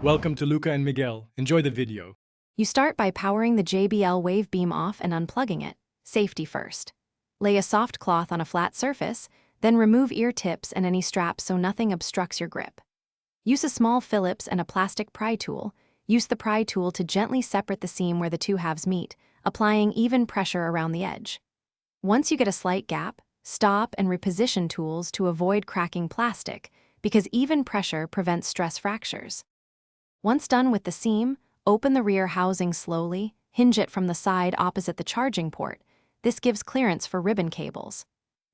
Welcome to Luca and Miguel. Enjoy the video. You start by powering the JBL Wave Beam off and unplugging it, safety first. Lay a soft cloth on a flat surface, then remove ear tips and any straps so nothing obstructs your grip. Use a small Phillips and a plastic pry tool. Use the pry tool to gently separate the seam where the two halves meet, applying even pressure around the edge. Once you get a slight gap, stop and reposition tools to avoid cracking plastic, because even pressure prevents stress fractures. Once done with the seam, open the rear housing slowly, hinge it from the side opposite the charging port. This gives clearance for ribbon cables.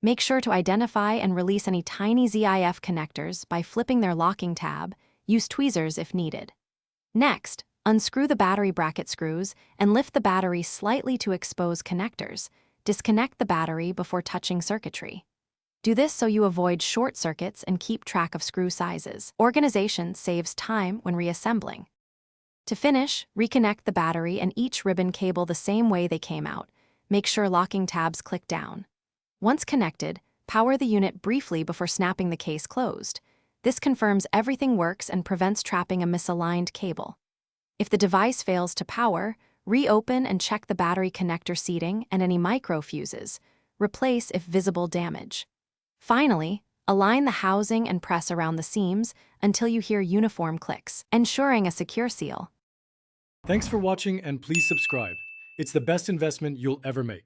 Make sure to identify and release any tiny ZIF connectors by flipping their locking tab. Use tweezers if needed. Next, unscrew the battery bracket screws and lift the battery slightly to expose connectors. Disconnect the battery before touching circuitry. Do this so you avoid short circuits and keep track of screw sizes. Organization saves time when reassembling. To finish, reconnect the battery and each ribbon cable the same way they came out. Make sure locking tabs click down. Once connected, power the unit briefly before snapping the case closed. This confirms everything works and prevents trapping a misaligned cable. If the device fails to power, reopen and check the battery connector seating and any micro fuses. Replace if visible damage. Finally, align the housing and press around the seams until you hear uniform clicks, ensuring a secure seal. Thanks for watching and please subscribe. It's the best investment you'll ever make.